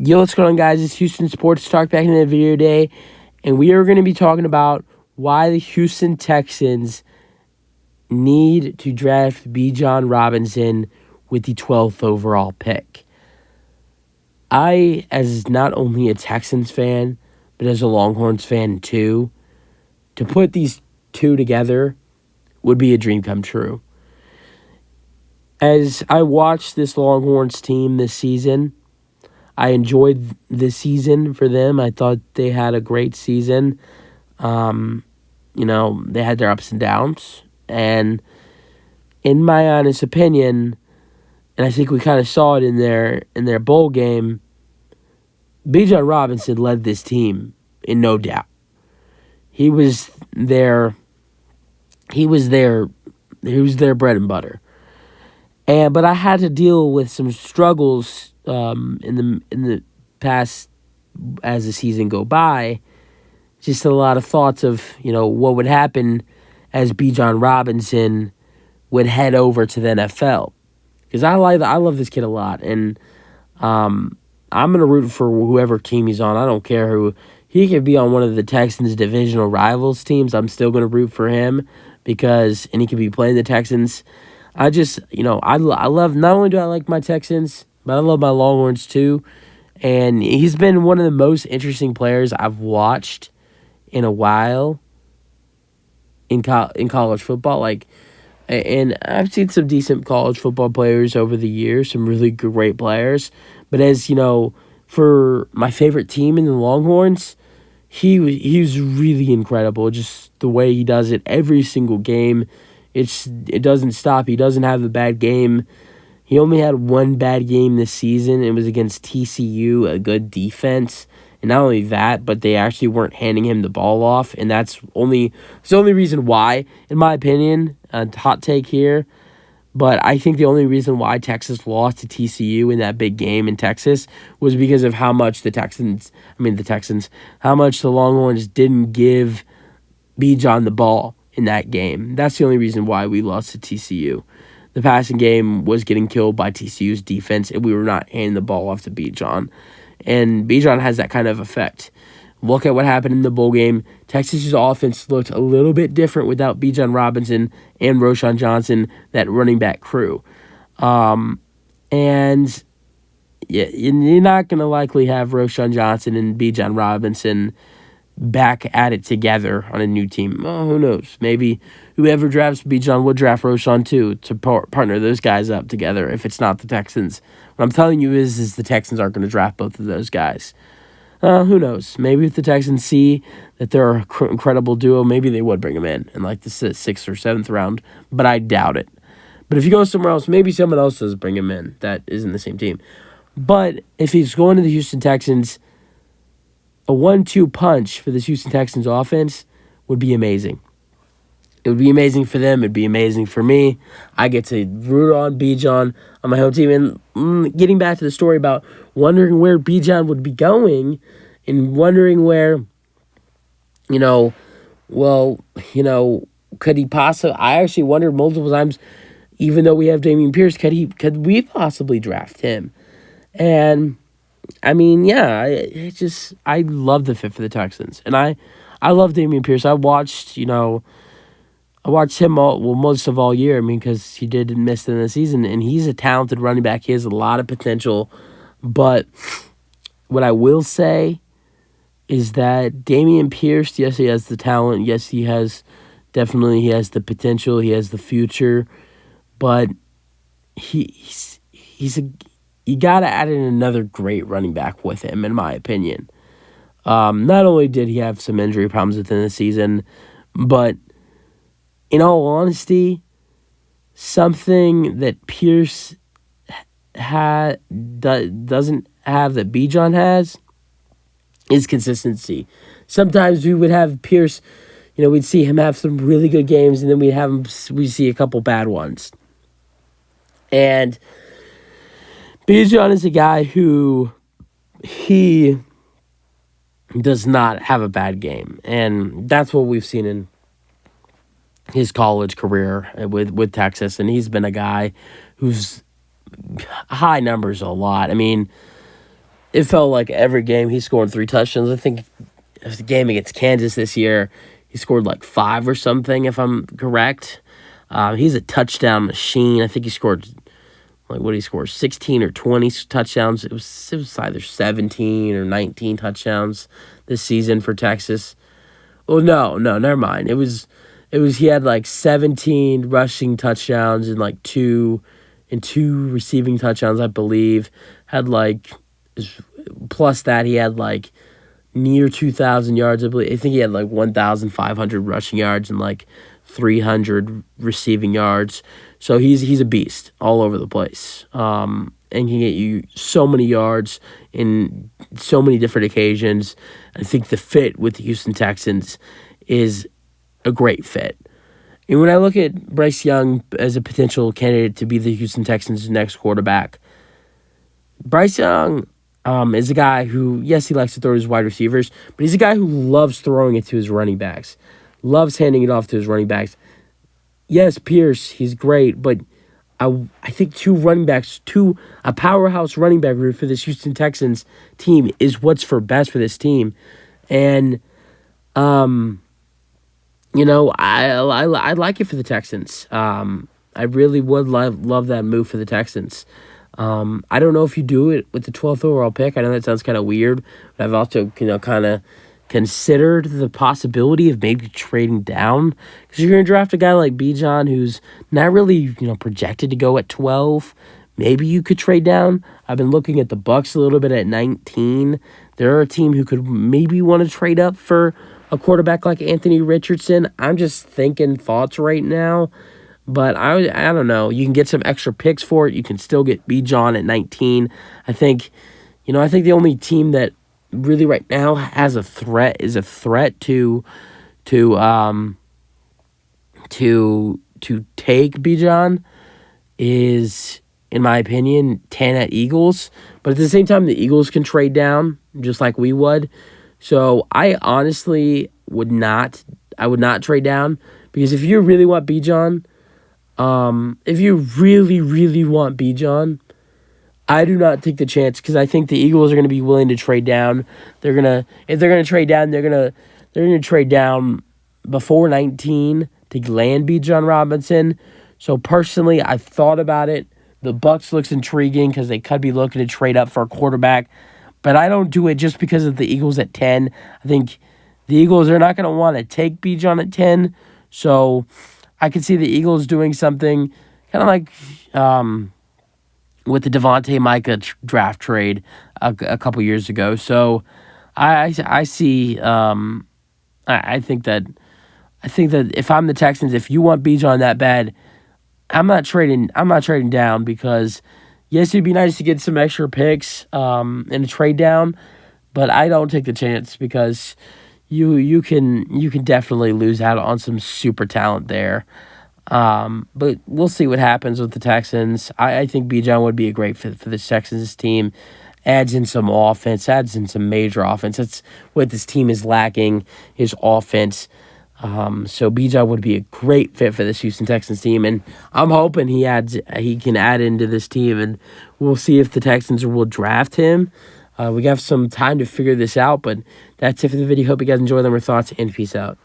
Yo, what's going on, guys? It's Houston Sports Talk back in the video today, and we are going to be talking about why the Houston Texans need to draft Bijan Robinson with the 12th overall pick. I, as not only a Texans fan, but as a Longhorns fan too, to put these two together would be a dream come true. As I watched this Longhorns team this season, I enjoyed the season for them. I thought they had a great season. They had their ups and downs. And in my honest opinion, and I think we kind of saw it in their bowl game, Bijan Robinson led this team in no doubt. He was their bread and butter. But I had to deal with some struggles in the past as the season go by. Just a lot of thoughts of what would happen as Bijan Robinson would head over to the NFL, because I love this kid a lot, and I'm gonna root for whoever team he's on. I don't care who. He could be on one of the Texans' divisional rivals teams. I'm still gonna root for him and he could be playing the Texans. I love, not only do I like my Texans, but I love my Longhorns too. And he's been one of the most interesting players I've watched in a while in college football. And I've seen some decent college football players over the years, some really great players. But for my favorite team in the Longhorns, he was really incredible. Just the way he does it every single game. It doesn't stop. He doesn't have a bad game. He only had one bad game this season. It was against TCU, a good defense. And not only that, but they actually weren't handing him the ball off. And it's the only reason why, in my opinion, a hot take here. But I think the only reason why Texas lost to TCU in that big game in Texas was because of how much how much the Longhorns didn't give Bijan the ball in that game. That's the only reason why we lost to TCU. The passing game was getting killed by TCU's defense, and we were not handing the ball off to Bijan. And Bijan has that kind of effect. Look at what happened in the bowl game. Texas's offense looked a little bit different without Bijan Robinson and Roschon Johnson, that running back crew. And you're not going to likely have Roschon Johnson and Bijan Robinson back at it together on a new team. Oh, who knows? Maybe whoever drafts Bijan will draft Roschon too, to partner those guys up together if it's not the Texans. What I'm telling you is the Texans aren't going to draft both of those guys. Who knows? Maybe if the Texans see that they're an incredible duo, maybe they would bring them in like the 6th or 7th round, but I doubt it. But if you go somewhere else, maybe someone else does bring him in that isn't the same team. But if he's going to the Houston Texans, a 1-2 punch for this Houston Texans offense would be amazing. It would be amazing for them. It'd be amazing for me. I get to root on Bijan on my home team. And getting back to the story about wondering where Bijan would be going and wondering where, could he possibly... I actually wondered multiple times, even though we have Dameon Pierce, could we possibly draft him? And I love the fit for the Texans. And I love Dameon Pierce. I watched him most of all year, because he did miss in the season, and he's a talented running back. He has a lot of potential. But what I will say is that Dameon Pierce, yes, he has the talent. Yes, he has the potential. He has the future. But you got to add in another great running back with him, in my opinion. Not only did he have some injury problems within the season, but in all honesty, something that Pierce doesn't have that Bijan has is consistency. Sometimes we would have Pierce, we'd see him have some really good games, and then we'd see a couple bad ones. And Bijan is a guy who he does not have a bad game, and that's what we've seen in his college career with Texas, and he's been a guy who's high numbers a lot. I mean, it felt like every game he scored 3 touchdowns. I think it was the game against Kansas this year. He scored like 5 or something, if I'm correct. He's a touchdown machine. I think he scored, like, what did he score? 16 or 20 touchdowns. It was either 17 or 19 touchdowns this season for Texas. Oh, no, never mind. He had like 17 rushing touchdowns and like two receiving touchdowns, I believe. Had like, plus that, he had like near 2,000 yards, I believe. I think he had like 1,500 rushing yards and like 300 receiving yards. So he's a beast all over the place. And can get you so many yards in so many different occasions. I think the fit with the Houston Texans is a great fit. And when I look at Bryce Young as a potential candidate to be the Houston Texans' next quarterback, Bryce Young is a guy who, yes, he likes to throw to his wide receivers, but he's a guy who loves throwing it to his running backs, loves handing it off to his running backs. Yes, Pierce, he's great, but I think a powerhouse running back room for this Houston Texans team is what's for best for this team. And, I like it for the Texans. I really would love that move for the Texans. I don't know if you do it with the 12th overall pick. I know that sounds kind of weird, but I've also, kind of considered the possibility of maybe trading down, because you're going to draft a guy like Bijan who's not really, projected to go at 12. Maybe you could trade down. I've been looking at the Bucs a little bit at 19. They're a team who could maybe want to trade up for a quarterback like Anthony Richardson. I'm just thinking thoughts right now. But I don't know. You can get some extra picks for it. You can still get Bijan at 19. I think the only team that really right now has a threat to take Bijan is, in my opinion, 10 at Eagles. But at the same time, the Eagles can trade down just like we would. So I honestly would not trade down, because if you really want Bijan, if you really, really want Bijan, I do not take the chance, because I think the Eagles are going to be willing to trade down. If they're going to trade down, they're going to trade down before 19 to land Bijan Robinson. So personally, I thought about it. The Bucs looks intriguing because they could be looking to trade up for a quarterback, but I don't do it just because of the Eagles at 10. I think the Eagles are not going to want to take Bijan at 10, so I could see the Eagles doing something kind of like with the Devontae Micah draft trade a couple years ago. So I see. I think that if I'm the Texans, if you want Bijan that bad, I'm not trading down, because yes, it'd be nice to get some extra picks in a trade down, but I don't take the chance, because you can definitely lose out on some super talent there. But we'll see what happens with the Texans. I think Bijan would be a great fit for the Texans team. Adds in some offense, adds in some major offense. That's what this team is lacking, is offense. So Bijan would be a great fit for this Houston Texans team, and I'm hoping he can add into this team, and we'll see if the Texans will draft him. We have some time to figure this out, but that's it for the video. Hope you guys enjoy them. Our thoughts, and peace out.